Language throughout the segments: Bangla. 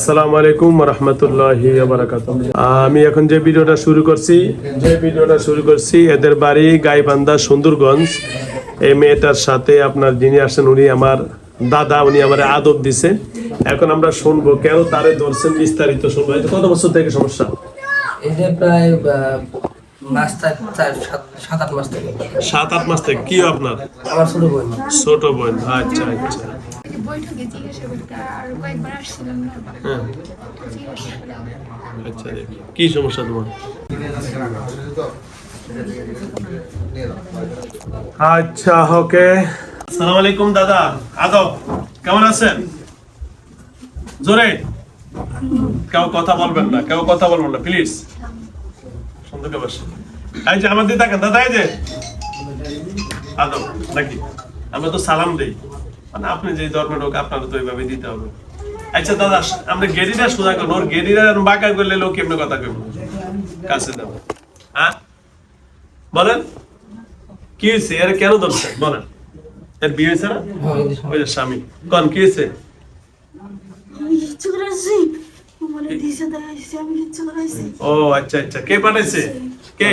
আসসালামু আলাইকুম ওয়া রাহমাতুল্লাহি ওয়া বারাকাতুহু। আমি এখন যে ভিডিওটা শুরু করছি এদের বাড়ি গাইবান্ধা সুন্দরগঞ্জ। এই মেয়েটার সাথে আপনার যিনি আসেন উনি আমার দাদা, উনি আমার আদব দিছে। এখন আমরা শুনবো কেন তারে ধরছেন, বিস্তারিত শুনবো। এটা কত বছর থেকে সমস্যা? এটা প্রায় সাত আট মাস থেকে। 7-8 মাস থেকে। কি আপনার? আমার ছোট বোন। ছোট বোন। আচ্ছা আচ্ছা। বৈঠকে জিজ্ঞাসা করতে আর কয়েকবার আসছিলাম না। হ্যাঁ জিজ্ঞাসা করে আচ্ছা, কি সমস্যা তোমার? আচ্ছা ওকে। আসসালামু আলাইকুম দাদা, আদব, কেমন আছেন? জোরে কেউ কথা বলবেন না প্লিজ। সুন্দর বসে। এই যে আমাদের দেখেন দাদা, এই যে আদব নাকি, আমরা তো সালাম দেই, মানে আপনি যে ধর্মের লোক আপনারা তো এইভাবে দিতে হবে। আচ্ছা দাদা, আমরা গেরিটা সোজা করবো, ওর গেরিটা বাঁকা করলে লোক কেমনে কথা কইব? কাছে দাও। হ্যাঁ বলেন কি হয়েছে, এর কেন ধরছেন বলেন? এর বিয়ে হয়েছে না? ওই যে স্বামী কোন কি হয়েছে? ও আচ্ছা আচ্ছা, কে পাঠাইছে? কে?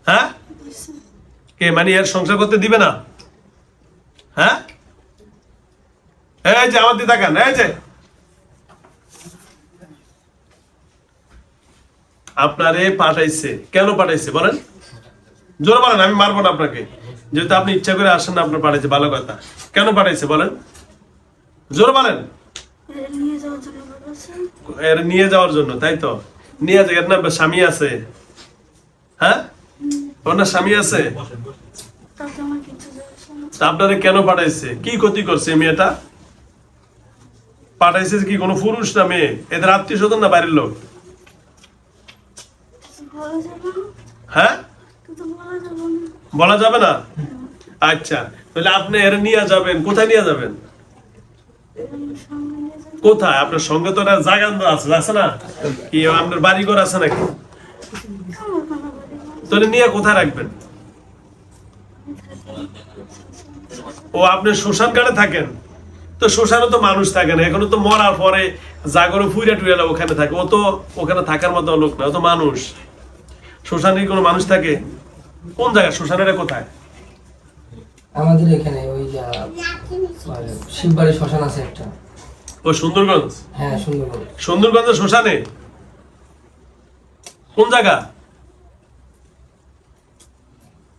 হ্যাঁ কে, মানে এর সংসার করতে দিবে না? হ্যাঁ এই যে আমার দিদা কেন, এই যে আপনারে পাঠাইছে, কেন পাঠাইছে বলেন? জোরে বলেন, আমি মারবো না আপনাকে। যেহেতু আপনি ইচ্ছা করে আসেন না, আপনার পাঠাইছে, ভালো কথা। কেন পাঠাইছে বলেন? জোরে বলেন। এর নিয়ে যাওয়ার জন্য, তাই তো? নিয়ে যাওয়ার না, স্বামী আছে? হ্যাঁ ওর না স্বামী আছে? আপনারে কেন পাঠাইছে? কি ক্ষতি করছে মেয়েটা? পাঠাইছে কি কোনো পুরুষ না মেয়ে? এদের আত্মীয় স্বজন না বাইরের লোক? হ্যাঁ বলা যাবে না? আচ্ছা তাহলে আপনি এর নিয়ে যাবেন, কোথায় নিয়ে যাবেন? কোথায়? আপনার সঙ্গে তো জায়গা আছে না? কি আপনার বাড়ি ঘর আছে নাকি? তাহলে নিয়ে কোথায় রাখবেন? ও আপনি শ্মশান ঘাটে থাকেন? তো শ্মশানে তো মানুষ থাকে না, এখনো তো মরার পরে জাগরে ফুইরা টুইরা ওখানে থাকে। ও তো ওখানে থাকার মতো লোক না, ও তো মানুষ। শ্মশানে কোনো মানুষ থাকে? কোন জায়গা শ্মশানের কোথায়? আমাদের এখানে ওই শিববাড়ি শ্মশান আছে একটা। ও সুন্দরগঞ্জ? হ্যাঁ সুন্দরগঞ্জ। সুন্দরগঞ্জের শ্মশানে কোন জায়গা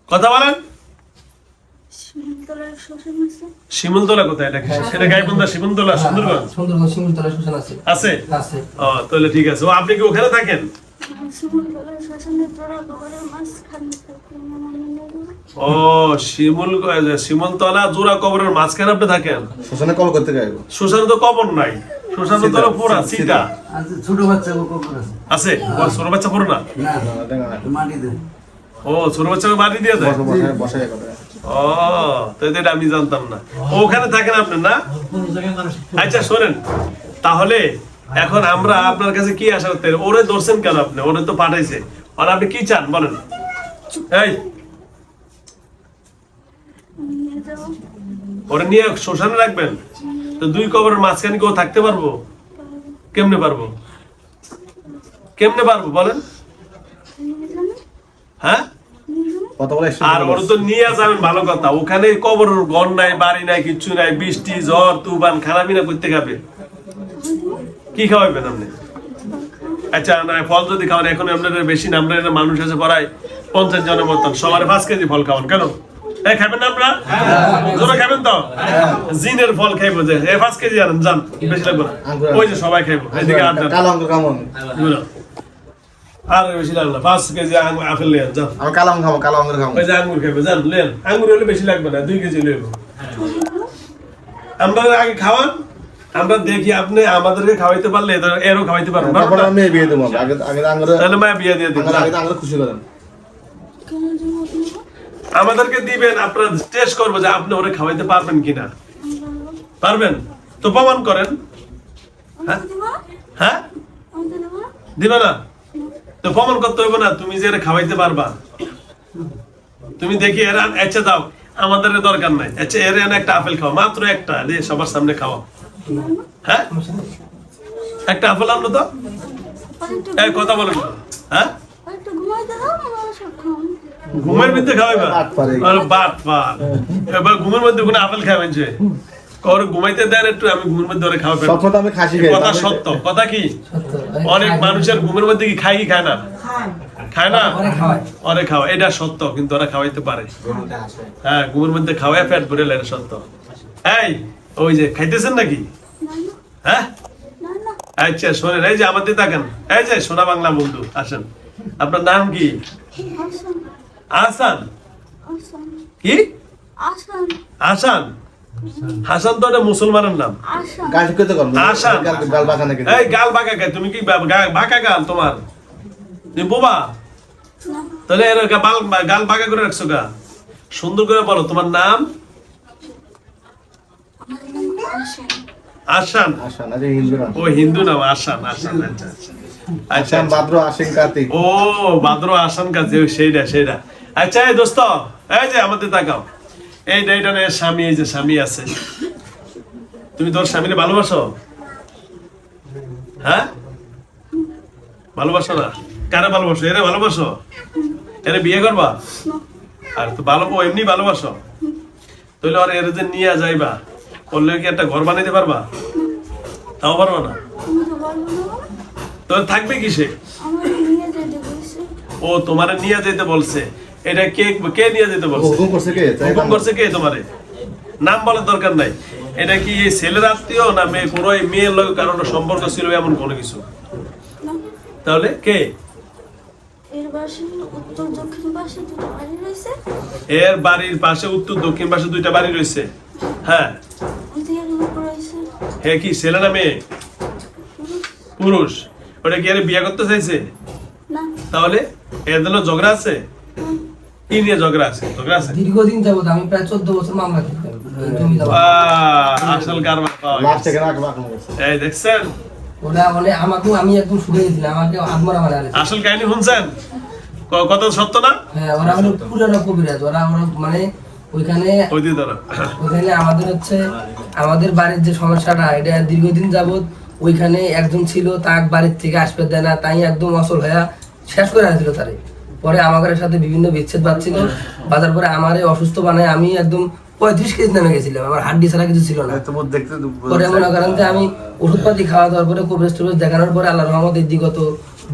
কথা বলেন? শিমুলতলা কোথায়? এটা সেটা গাইবান্ধা শিমুলতলা সুন্দরগঞ্জ? সুন্দরগঞ্জ শিমুলতলা শ্মশান আছে। আছে? আছে। ও তাহলে ঠিক আছে। ও আপনি কি ওখানে থাকেন? ও শিমুলতলা জোড়া কবরের মাঝখানে আপনি থাকেন? শ্মশানে কবর করতে গাইব? শ্মশানে তো কবর নাই, শ্মশানে তো পুরা সিটা ছোট বাচ্চা কবর আছে। ও ছোট বাচ্চা পুরো না? মাটি দেন। ও ছোট বাচ্চাকে মাটি দিয়ে দেয়? বসায় ও তো এটা আমি জানতাম না। ওখানে থাকেন আপনি না? আচ্ছা শোনেন, তাহলে এখন আমরা আপনার কাছে কি আশা করতে? ওরে ধরছেন কেন আপনি? ওরে তো পাঠাইছে, আর আপনি কি চান বলেন? এই ওরে নিয়ে শ্মশানে রাখবেন? তো দুই কবরের মাঝখানে কেউ থাকতে পারবো? কেমনে পারবো বলেন? হ্যাঁ আর ওর তো নিয়ে যাবেন, ভালো কথা। ওখানে কবর ঘর নাই, বাড়ি নাই, কিচ্ছু নাই, বৃষ্টি ঝড় তুফান খানাপিনা করতে খাবে, কি খাওয়াবেন আপনি? আচ্ছা না, ফল যদি খাওয়ান, এখন আপনাদের বেশি না, আপনার মানুষ আছে পড়ায় 50 জনের মতন, সবার 5 কেজি ফল খাওয়ান কেন? খাবেন না আপনারা? জোরে খাবেন তো? জিনের ফল খাইবো যে 5 কেজি আনেন, যান, বেশি লাগবে না। ওই যে সবাই খাইবো, এদিকে আর বেশি লাগবে না, 5 কেজি আপেল নিয়ে যান। আমি কালাম খাবো ওই যে আঙ্গুর খাইবো, যান লেন। আঙ্গুর হলে বেশি লাগবে না, 2 কেজি লইব। আমরা আগে খাওয়ান, আমরা দেখি আপনি আমাদেরকে খাওয়াইতে পারলে এরও খাওয়াইতে পারবেন। আমি বিয়ে দেবো, তাহলে মায়া বিয়ে দিয়ে দিন। খুশি করেন, আমাদেরকে দিবেন, আপনারা টেস্ট করবো যে আপনি ওরে খাওয়াইতে পারবেন কিনা। পারবেন তো প্রমাণ করেন। হ্যাঁ দিবে না তো প্রমাণ করতে হইব না? তুমি যে এরা খাওয়াইতে পারবা, তুমি দেখি এরা। আচ্ছা দাও, আমাদের দরকার নাই। আচ্ছা এর একটা আপেল খাও, মাত্র একটা, সবার সামনে খাওয়া। হ্যাঁ একটা আপেল আনলো তো। এই কথা বলেন তো। হ্যাঁ একটু ঘুমাইতে দাও আমার সক্ষম ঘুমের মধ্যে খাওয়াইবা বাট পারে। আরে বাট পার এবার ঘুমের মধ্যে কোনো আপেল খাবেন যে ওর ঘুমাইতে দেন একটু আমি ঘুমের মধ্যে ওরে খাওয়াবেন সব কথা আমি খাসি খাই কথা সত্য কথা কি অনেক মানুষের ঘুমের মধ্যে কি খায় কি খায় না খায় না অনেক খাওয়া এটা সত্য কিন্তু ওরা খাওয়াইতে পারে হ্যাঁ ঘুমের মধ্যে খাওয়ায় পেট ভরে এটা সত্য এই ওই যে খাইতেছেন নাকি হ্যাঁ না না আচ্ছা শোনেন এই যে আমাদের দেখেন এই যে সোনা বাংলা বন্ধু আসেন আপনার নাম কি আসুন আহসান আসুন কি আসুন হাসান হাসান তো একটা মুসলমানের নাম আসুন গাল ঠিক করতে করো আসান। গাল বাঁকা নাকি এই গাল বাঁকা কে তুমি কি বাঁকা গাল তোমার তুমি বোবা না তাহলে এর গাল বাঁকা করে রাখছো গা সুন্দর করে বলো তোমার নাম আমার নাম আসুন আসান আসান আরে হিন্দু না ও হিন্দু নাম আসান আসান আচ্ছা আচ্ছা আচ্ছা আসান ভাদ্র আশ্বিন কার্তিক ও ভাদ্র আসান কাজে সেইটা আচ্ছা এই দোস্ত এই যে আমাদের তাকাও এইটা স্বামী এই যে স্বামী আছে তুমি তোর স্বামীকে ভালোবাসো হ্যাঁ ভালোবাসো না কারে ভালোবাসো এরে ভালোবাসো এরে বিয়ে করবা আর তো ভালো এমনি ভালোবাসো তাহলে আর এর যে নিয়ে যাইবা করলে কি একটা ঘর বানাইতে পারবা তাও পারবা না তুমি তো বলবো না তোর থাকবে কিসে আমার নিয়ে যেতে বলছে ও তোমারে নিয়ে যেতে বলছে এটা কে কে নিয়ে যেতে বলছে হুকুম করছে কে হুকুম করছে কে তোমারে নাম বলার দরকার নাই এটা কি এই ছেলের আত্মীয় না মেয়ে কোনো এই মেয়ের লোক কারণ সম্পর্ক ছিল এমন কোনো কিছু না তাহলে কে এর পাশে উত্তর দক্ষিণ পাশে দুটো বাড়ি রয়েছে এর বাড়ির পাশে উত্তর দক্ষিণ পাশে দুইটা বাড়ি রয়েছে হ্যাঁ ওইদিকে লোক রয়েছে হে কি ছেলে না মেয়ে পুরুষ ওটা কি আরে বিয়ে করতে চাইছে না তাহলে এর জন্য ঝগড়া আছে কি নিয়ে ঝগড়া আছে দীর্ঘদিন যাবত আমি প্রায় 14 বছর মামলা খেলতাম জমি জমা আসল কারবার পাওয়া লাস্ট গেছে। থেকে নাক বাঁকা হয়েছে এই দেখছেন ওরা মানে আমাকে আমি একদম শুনে গেছিলাম আমাকে আত্মরা মানে আসল কাহিনী শুনছেন কত সত্য না হ্যাঁ ওরা হলো পুরানো কবিরাজ ওরা মানে ওইখানে ওই দিয়ে ধরো ওইখানে আমাদের হচ্ছে আমাদের বাড়ির যে সমস্যাটা এটা দীর্ঘদিন যাবত ওইখানে একজন ছিল তাক বাড়ির থেকে আসবে দেয় না তাই একদম অসল হয়ে শেষ করে আসছিল তারে পরে আমাদের সাথে বিভিন্ন বিচ্ছেদ বাজছিল বাজার পরে আমারে অসুস্থ বানায় আমি একদম 35 কেজি নামে গেছিলাম আমার হাড্ডি ছাড়া কিছু ছিল না তোমার দেখতে পরে মনে করেন যে আমি ওষুধপাতি খাওয়া দাওয়ার পরে কবিরাজ টবিরাজ দেখানোর পরে আল্লাহর রহমতের বিগত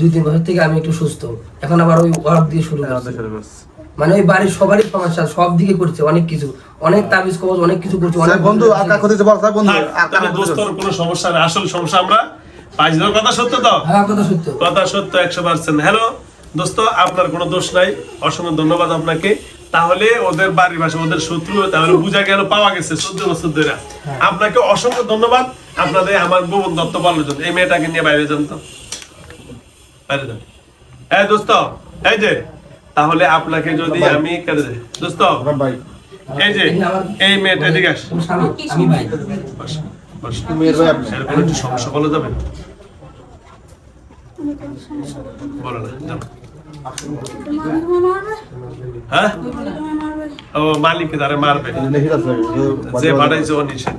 2-3 বছর থেকে আমি একটু সুস্থ এখন আবার ওই ওয়ার্ক দিয়ে শুরু করছি মানে ওই বাড়ির সবারই সমস্যা সব দিকে করছে অনেক কিছু অনেক তাবিজ কবজ অনেক কিছু করছে অনেক বন্ধু আর কাক হতে বল স্যার বন্ধু আর তাহলে দোস্তর কোনো সমস্যা নেই আসল সমস্যা আমরা পাঁচ ধর কথা সত্য তো হ্যাঁ কথা সত্য কথা সত্য 100%। হ্যালো দোস্ত আপনার কোনো দোষ নাই অসংখ্য ধন্যবাদ আপনাকে তাহলে ওদের বাড়ির ভাষা ওদের শত্রু তাহলে বুঝা গেল পাওয়া গেছে 14 বছর ধরে আপনাকে অসংখ্য ধন্যবাদ আপনাদের আমার গোপন দত্ত বলার জন্য এই মেয়েটাকে নিয়ে বাইরে যান তো বাইরে যান এই দোস্ত এই যে তাহলে আপনাকে যদি আমি দোস্ত ভাই এই যে এই মেয়েটা এদিকে আস ওর স্বামী আমি ভাই বস, বস। মেয়ের ভাই আপনি এর কোনো একটু সমস্যা বলা যাবে আমি কোনো সমস্যা করবো না বলো না যাও। তোমার মারবে হ্যাঁ তোমার মারবে ও মালিক তারে মারবে দেখি আছে যে পাঠাইছে ও নিষেধ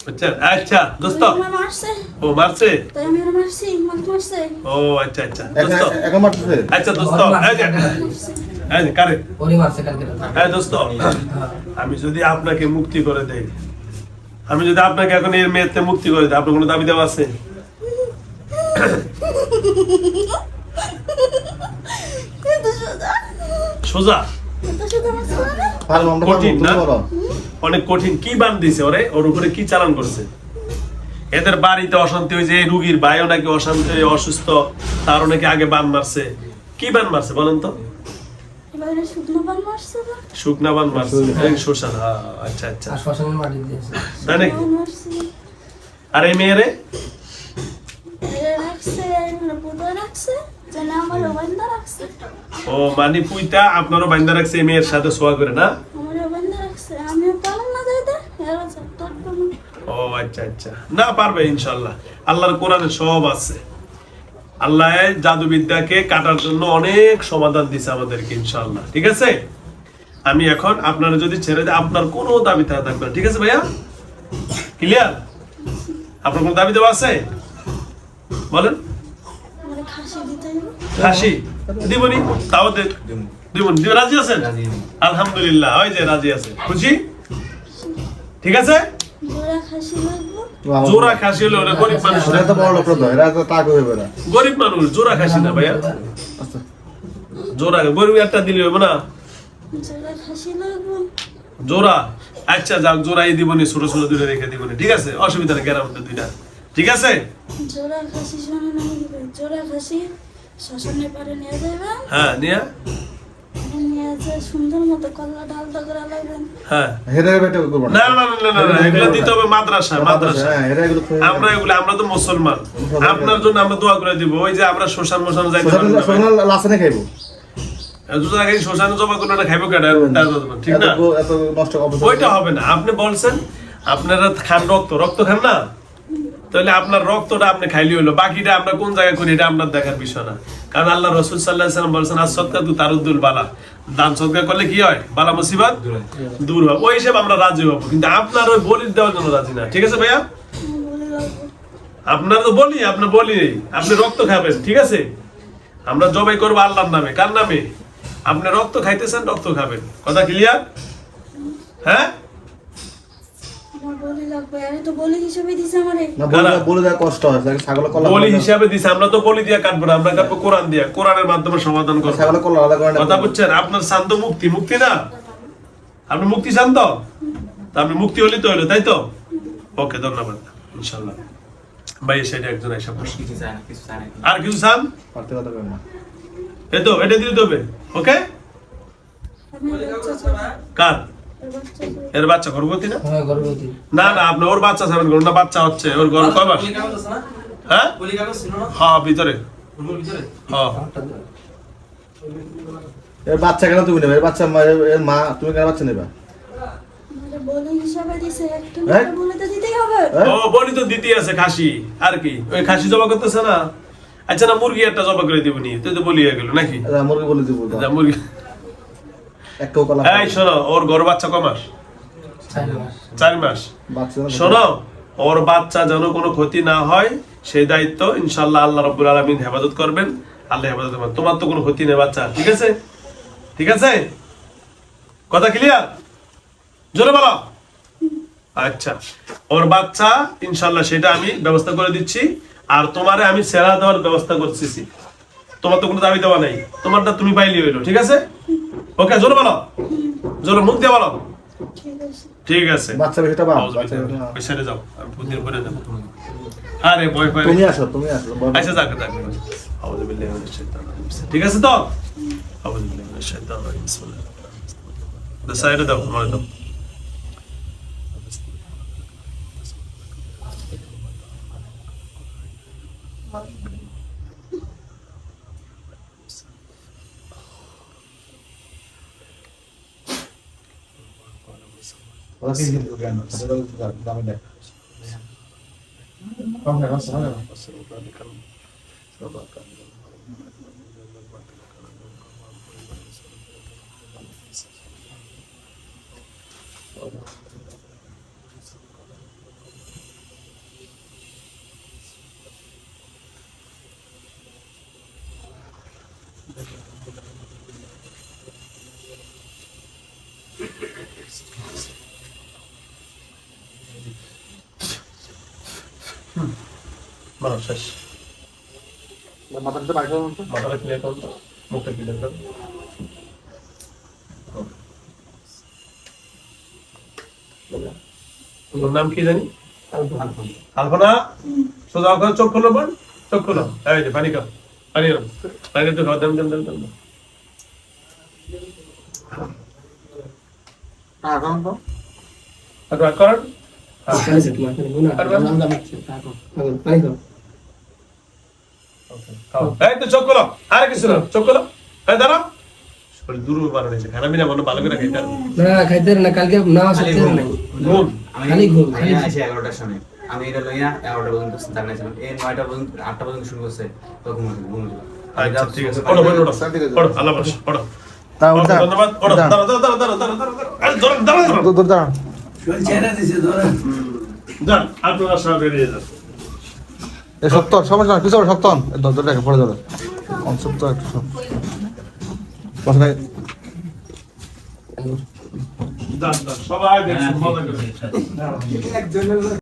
বুঝছেন আচ্ছা দোস্ত তোমার মারছে ও মারছে তাই আমি ওরা মারছি মারতে মারছে ও আচ্ছা আচ্ছা দোস্ত এখন মারতেছে আচ্ছা দোস্ত এই যে কারে ওরই মারছে কালকে হ্যাঁ দোস্ত আমি যদি আপনাকে মুক্তি করে দেই আমি যদি আপনাকে এখন এর মেয়েতে মুক্তি করে দিই আপনার কোনো দাবি দেওয়া আছে এত সোজা সোজা এত সোজা মারছে না আর আমরা কঠিন না? বলো অনেক কঠিন কি বান দিছে ওরে ওর উপরে কি চালান করছে এদের বাড়িতে অশান্তি হয়েছে এই রুগীর ভাইও নাকি অশান্তি অসুস্থ তারও নাকি আগে বান মারছে কি বান মারছে বলেন তো এবারে শুকনো পান মারছে না শুকনা বান মারছে এই শ্মশান হ্যাঁ আচ্ছা আচ্ছা আর শ্মশানের মাটি দিয়েছে তাই নাকি পান মারছে আর এই মেয়েরে এরা রাখছে পুজো রাখছে যেন আমার ওবান্দা রাখছে ও মানে পুইতা আপনারও বাইন্দা রাখছে এই মেয়ের সাথে সোয়া করে না আমার ওবান্দা রাখছে আমিও পারলাম না যাইতে এরা তোর কোনো ও আচ্ছা আচ্ছা না পারবে ইনশাল্লাহ আল্লাহর কোরআনে সব আছে আল্লাহ জাদুবিদ্যাকে কাটার জন্য অনেক সমাধান দিছে আমাদেরকে ইনশাল্লাহ ঠিক আছে আমি এখন আপনারা যদি ছেড়ে দেয় আপনার কোনো দাবি থাকবে না ঠিক আছে ভাইয়া ক্লিয়ার আপনার কোনো দাবি দেওয়া আছে বলেন। আমার খাসি দিতে হবে। খাসি দিবনি, তাও দিবনি। রাজি আছেন? আলহামদুলিল্লাহ, ওই যে রাজি আছে, খুশি? ঠিক আছে। জোড়া খাসি লাগবে। জোড়া খাসি হলো ওরা গরিব মানুষ, এরা তো বড় লোক তো, এরা তো টাকা হইবে না। গরিব মানুষ, জোড়া খাসি না ভাইয়া, আচ্ছা জোড়া গরিব একটা দিলে হইব না। জোড়া খাসি লাগবে। জোড়া, আচ্ছা যাক, জোড়াই দিবনি, ছোট ছোট দুইটা রেখে দিবনি, ঠিক আছে, অসুবিধা নেই, গ্রামের মধ্যে দুইটা, ঠিক আছে। জোড়া খাসি শোনা না দিবে। জোড়া খাসি শ্মশানের পারে নিয়ে যাবে। হ্যাঁ নিয়ে, নিয়ে যে সুন্দর মতো কল্লা ডালটা করে লাগবেন। হ্যাঁ হেরে বেটা করব না না না না না, এগুলো দিতে হবে মাদ্রাসা, মাদ্রাসা। হ্যাঁ হেরে এগুলো আমরা তো মুসলমান, আপনার জন্য আমরা দোয়া করে দিব। ওই যে আমরা শ্মশান মোশান যাইতে পারি না, সোনাল লাসনে খাইবো। দুটো আগে শ্মশানে জমা করলে না খাইবো কেডা, ঠিক না? এত নষ্ট অবস্থা ওইটা হবে না। আপনি বলছেন আপনারা খান রক্ত, রক্ত খান না, তাহলে আপনার রক্তটা আপনি খাইলি হলো, বাকিটা আমরা কোন জায়গায় করি এটা আপনার দেখার বিষয় না। কারণ আল্লাহ রাসূল সাল্লাল্লাহু আলাইহি ওয়াসাল্লাম বলেছেন, as-সাদকাতু তারুদ্দুল বালা, দান সদকা করলে কি হয়? বালা মুসিবত দূর হয়। ওই হিসেবে আমরা রাজি হব, কিন্তু আপনার ওই বলি দেওয়ার জন্য রাজি না, ঠিক আছে ভাইয়া? বলে লাগবে। আপনার তো বলি, আপনি বলি নেই, আপনি রক্ত খাবেন, ঠিক আছে? আমরা জবাই করবো আল্লাহর নামে, কার নামে? আপনি রক্ত খাইতেছেন, রক্ত খাবেন, কথা ক্লিয়ার? হ্যাঁ আমার বলি লাগবে। আরে তো বলি হিসেবে দিছে আমারে। না বলে দেওয়া কষ্ট হয়, ছাগল কলা বলি হিসাবে দিছে, আমরা তো বলি দিয়া কাটবো না, আমরা কাটবো কোরআন দিয়া, কোরআনের মাধ্যমে সমাধান করবো। ছাগল কলা আলাদা করে না। কথা বুঝছেন? আপনার শান্ত মুক্তি, মুক্তি না, আপনি মুক্তি চান তো? তা আপনি মুক্তি হলে তো হলো, তাই তো? ওকে, ধন্যবাদ, ইনশাল্লাহ। ভাই সেটা একজন এসে বসে। আর কিছু চান? পারতে কথা কই না। এই তো এটা দিতে হবে, ওকে? আমি বাচ্চা চাই। কার? এর বাচ্চা চাই। এর বাচ্চা গর্ভবতী না? হ্যাঁ গর্ভবতী। না না, আপনি ওর বাচ্চা চাবেন, না বাচ্চা হচ্ছে, ওর গর্ভ কয় মাস? হ্যাঁ হ্যাঁ, ভিতরে, হ্যাঁ। এর বাচ্চা কেন তুমি নেবে? এর বাচ্চা এর মা, তুমি কেন বাচ্চা নেবা? আমারে বলি হিসেবে দিছে। একটু হ্যাঁ? বলে তো দিতেই হবে। ও বলি তো দিতে আছে খাসি, আর কি? ওই খাসি জবা করতেছে না? আচ্ছা না, মুরগি একটা জবা করে দিবনি, তুই তো বলি হয়ে গেল নাকি? মুরগি বলে দিব যা মুরগি। একটা কলা। এই শোনো, ওর গর্ভ বাচ্চা কয় মাস? 4 মাস। বাচ্চা শোনো, ওর বাচ্চা যেন কোনো ক্ষতি না হয়, সেই দায়িত্ব ইনশাআল্লাহ আল্লাহ রাব্বুল আলামিন হেফাজত করবেন। আল্লাহ হেফাজত করবেন, তোমার তো কোনো ক্ষতি নেই বাচ্চা, ঠিক আছে? ঠিক আছে, কথা ক্লিয়ার? জোরে বলো। আচ্ছা, ওর বাচ্চা ইনশাআল্লাহ সেটা আমি ব্যবস্থা করে দিচ্ছি, আর তোমারে আমি সেরা দেওয়ার ব্যবস্থা করতেছি। তোমার তো কোনো দাবি দেওয়া নাই, তোমারটা তুমি পাইলি হইলো, ঠিক আছে? ওকে, জোরে বলো, জোরে মুখ দিয়ে বলো। ঠিক আছে। ঠিক আছে, বাচ্চা বেশিটা বাপ। ওই সাইডে যাও, আমি বুদ্ধির করে দেবো। আরে ভয় পাই, তুমি আসো, তুমি আসো। আচ্ছা যাক যাক, আউযু বিল্লাহি মিনাশ শাইতানির রাজিম। ঠিক আছে তো? আউযু বিল্লাহি মিনাশ শাইতানির রাজিম। বিসমিল্লাহির রহমানির রহিম। দা সাইডে দাও, আমারে দাও। ওরা কি কিন্তু জ্ঞান আছে, দামে দেয়। কম না, কষ্ট হয় না। মারো শেষ। মাথাটা বাইরে করুন তো। মাথাটা ক্লিয়ার করো তো, মুখটা ক্লিয়ার করো। তোমার নাম কি জানি? আলপনা। সোজা করে চোখ খুলো, বোন চোখ খুলো। এই যে পানি খাও, পানি খাও, পানি তো খাও, দেন দেন দেন দেন। এখন তো আর করেন। এই তো চোখ খুলো, আরে কিছু না, চোখ খুলো। এই দাঁড়াও, শরীর দূর বানানো হয়েছে, খানা পিনা ভালো করে খাইতে হবে। না খাইতে না, কালকে না সত্যি নাই। ঘুম। খালি ঘুম, খালি আমি আসি 11টার সময়। আমি এটা লইয়া 11টা পর্যন্ত দাঁড়িয়ে ছিলাম। এই 9টা পর্যন্ত 8টা পর্যন্ত শুরু করছে, তো ঘুমাইছিল। আচ্ছা ঠিক আছে, পড়ো পড়ো পড়ো, আল্লাহ হাফেজ, পড়ো। ধন্যবাদ, পড়ো। দাঁড়াও দাঁড়াও দাঁড়াও দাঁড়াও দাঁড়াও দাঁড়াও, আরে দাঁড়াও দাঁড়াও দাঁড়াও। যান, আপনারা সব বেরিয়ে যান। এ সত্তর সমস্যা না কিছু সত্তর দরজাটাকে পড়ে যাবে সত্তর একটু কথা নাই সবাই দেখছেন মজা করে